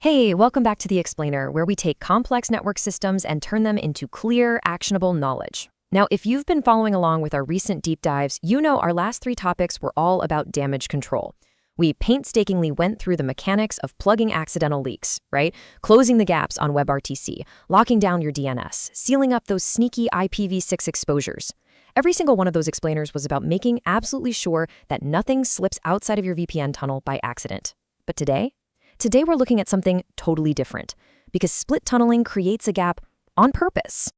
Hey, welcome back to The Explainer, where we take complex network systems and turn them into clear, actionable knowledge. Now, if you've been following along with our recent deep dives, you know our last three topics were all about damage control. We painstakingly went through the mechanics of plugging accidental leaks, right? Closing the gaps on WebRTC, locking down your DNS, sealing up those sneaky IPv6 exposures. Every single one of those explainers was about making absolutely sure that nothing slips outside of your VPN tunnel by accident. But Today we're looking at something totally different, because split tunneling creates a gap on purpose.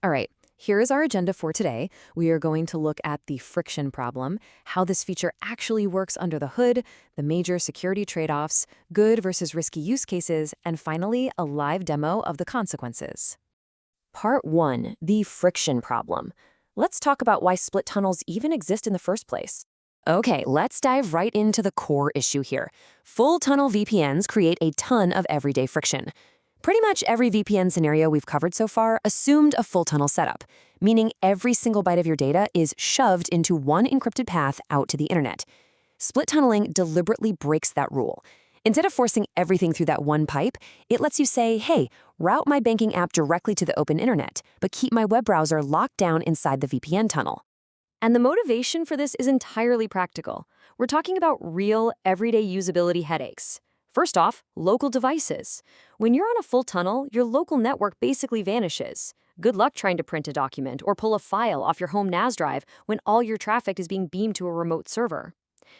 All right, here is our agenda for today. We are going to look at the friction problem, how this feature actually works under the hood, the major security trade-offs, good versus risky use cases, and finally, a live demo of the consequences. Part 1, the friction problem. Let's talk about why split tunnels even exist in the first place. Okay, let's dive right into the core issue here. Full tunnel VPNs create a ton of everyday friction. Pretty much every VPN scenario we've covered so far assumed a full tunnel setup, meaning every single byte of your data is shoved into one encrypted path out to the internet. Split tunneling deliberately breaks that rule. Instead of forcing everything through that one pipe, it lets you say, hey, route my banking app directly to the open internet, but keep my web browser locked down inside the VPN tunnel. And the motivation for this is entirely practical. We're talking about real, everyday usability headaches. First off, local devices. When you're on a full tunnel, your local network basically vanishes. Good luck trying to print a document or pull a file off your home NAS drive when all your traffic is being beamed to a remote server.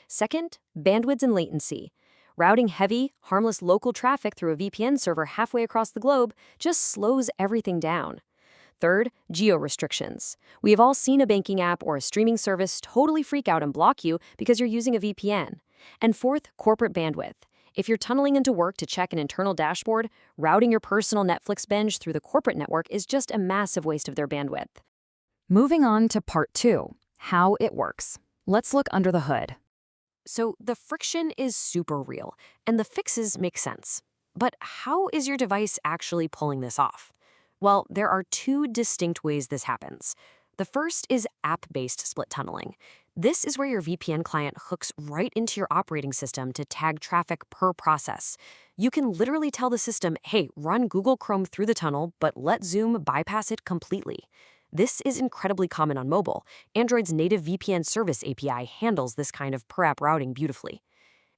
Second, bandwidth and latency. Routing heavy, harmless local traffic through a VPN server halfway across the globe just slows everything down. Third, geo-restrictions. We have all seen a banking app or a streaming service totally freak out and block you because you're using a VPN. And fourth, corporate bandwidth. If you're tunneling into work to check an internal dashboard, routing your personal Netflix binge through the corporate network is just a massive waste of their bandwidth. Moving on to part 2, how it works. Let's look under the hood. So the friction is super real, and the fixes make sense. But how is your device actually pulling this off? Well, there are two distinct ways this happens. The first is app-based split tunneling. This is where your VPN client hooks right into your operating system to tag traffic per process. You can literally tell the system, hey, run Google Chrome through the tunnel, but let Zoom bypass it completely. This is incredibly common on mobile. Android's native VPN service API handles this kind of per-app routing beautifully.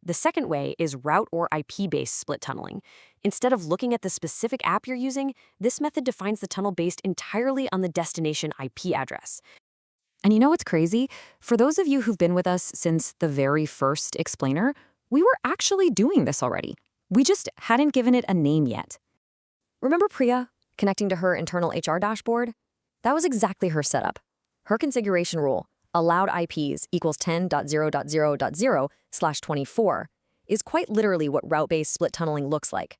The second way is route or IP-based split tunneling. Instead of looking at the specific app you're using, this method defines the tunnel based entirely on the destination IP address. And you know what's crazy? For those of you who've been with us since the very first explainer, we were actually doing this already. We just hadn't given it a name yet. Remember Priya connecting to her internal HR dashboard? That was exactly her setup. Her configuration rule, allowed IPs equals 10.0.0.0/24, is quite literally what route-based split tunneling looks like.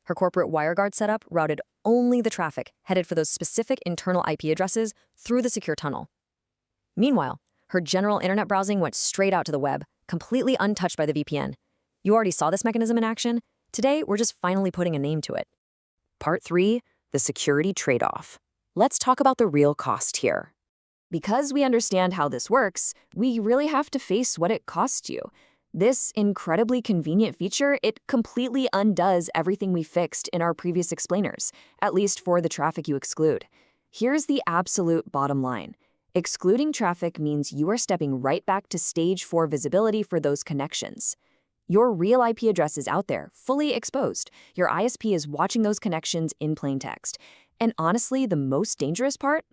Her corporate WireGuard setup routed only the traffic headed for those specific internal IP addresses through the secure tunnel. Meanwhile, her general internet browsing went straight out to the web, completely untouched by the VPN. You already saw this mechanism in action. Today, we're just finally putting a name to it. Part 3, the security trade-off. Let's talk about the real cost here. Because we understand how this works, we really have to face what it costs you. This incredibly convenient feature, it completely undoes everything we fixed in our previous explainers, at least for the traffic you exclude. Here's the absolute bottom line. Excluding traffic means you are stepping right back to stage 4 visibility for those connections. Your real IP address is out there, fully exposed. Your ISP is watching those connections in plain text. And honestly, the most dangerous part?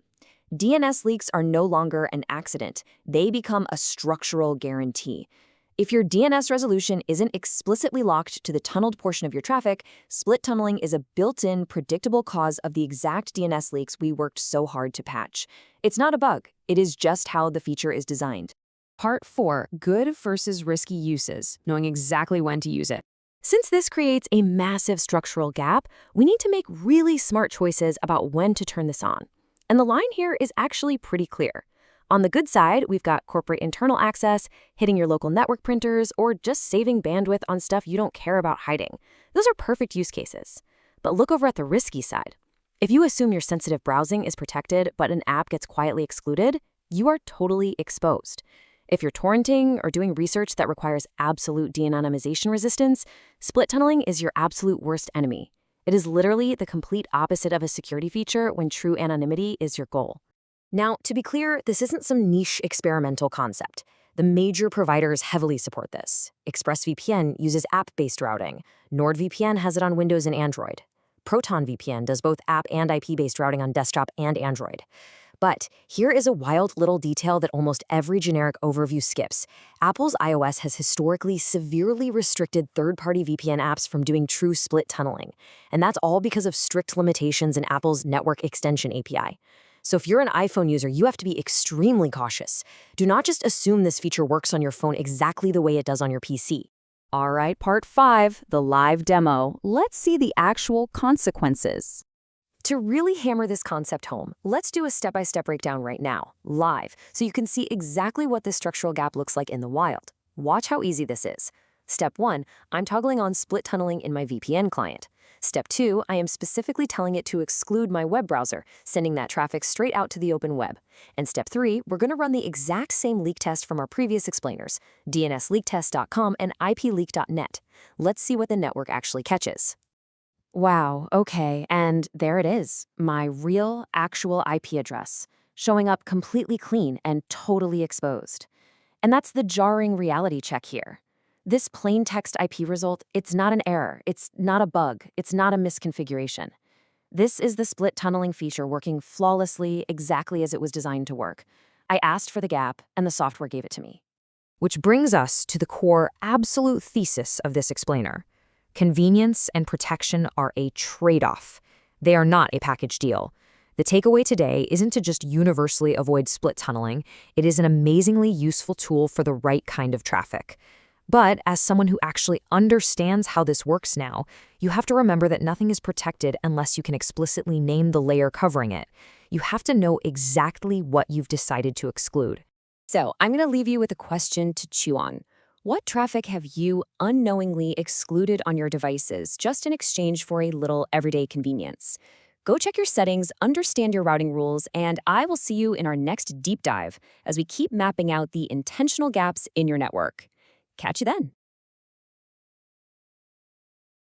DNS leaks are no longer an accident. They become a structural guarantee. If your DNS resolution isn't explicitly locked to the tunneled portion of your traffic, split tunneling is a built-in, predictable cause of the exact DNS leaks we worked so hard to patch. It's not a bug. It is just how the feature is designed. Part 4, good versus risky uses, knowing exactly when to use it. Since this creates a massive structural gap, we need to make really smart choices about when to turn this on. And the line here is actually pretty clear. On the good side, we've got corporate internal access, hitting your local network printers, or just saving bandwidth on stuff you don't care about hiding. Those are perfect use cases. But look over at the risky side. If you assume your sensitive browsing is protected, but an app gets quietly excluded, you are totally exposed. If you're torrenting or doing research that requires absolute de-anonymization resistance, split tunneling is your absolute worst enemy. It is literally the complete opposite of a security feature when true anonymity is your goal. Now, to be clear, this isn't some niche experimental concept. The major providers heavily support this. ExpressVPN uses app-based routing. NordVPN has it on Windows and Android. Proton VPN does both app and IP-based routing on desktop and Android. But here is a wild little detail that almost every generic overview skips. Apple's iOS has historically severely restricted third-party VPN apps from doing true split tunneling. And that's all because of strict limitations in Apple's Network Extension API. So if you're an iPhone user, you have to be extremely cautious. Do not just assume this feature works on your phone exactly the way it does on your PC. All right, part 5, the live demo. Let's see the actual consequences. To really hammer this concept home, let's do a step-by-step breakdown right now, live, so you can see exactly what this structural gap looks like in the wild. Watch how easy this is. Step 1, I'm toggling on split tunneling in my VPN client. Step 2, I am specifically telling it to exclude my web browser, sending that traffic straight out to the open web. And step 3, we're going to run the exact same leak test from our previous explainers, dnsleaktest.com and ipleak.net. Let's see what the network actually catches. Wow, okay, and there it is, my real, actual IP address, showing up completely clean and totally exposed. And that's the jarring reality check here. This plain text IP result, it's not an error, it's not a bug, it's not a misconfiguration. This is the split tunneling feature working flawlessly exactly as it was designed to work. I asked for the gap, and the software gave it to me. Which brings us to the core absolute thesis of this explainer. Convenience and protection are a trade-off. They are not a package deal. The takeaway today isn't to just universally avoid split tunneling. It is an amazingly useful tool for the right kind of traffic. But as someone who actually understands how this works now, you have to remember that nothing is protected unless you can explicitly name the layer covering it. You have to know exactly what you've decided to exclude. So I'm going to leave you with a question to chew on. What traffic have you unknowingly excluded on your devices just in exchange for a little everyday convenience? Go check your settings, understand your routing rules, and I will see you in our next deep dive as we keep mapping out the intentional gaps in your network. Catch you then.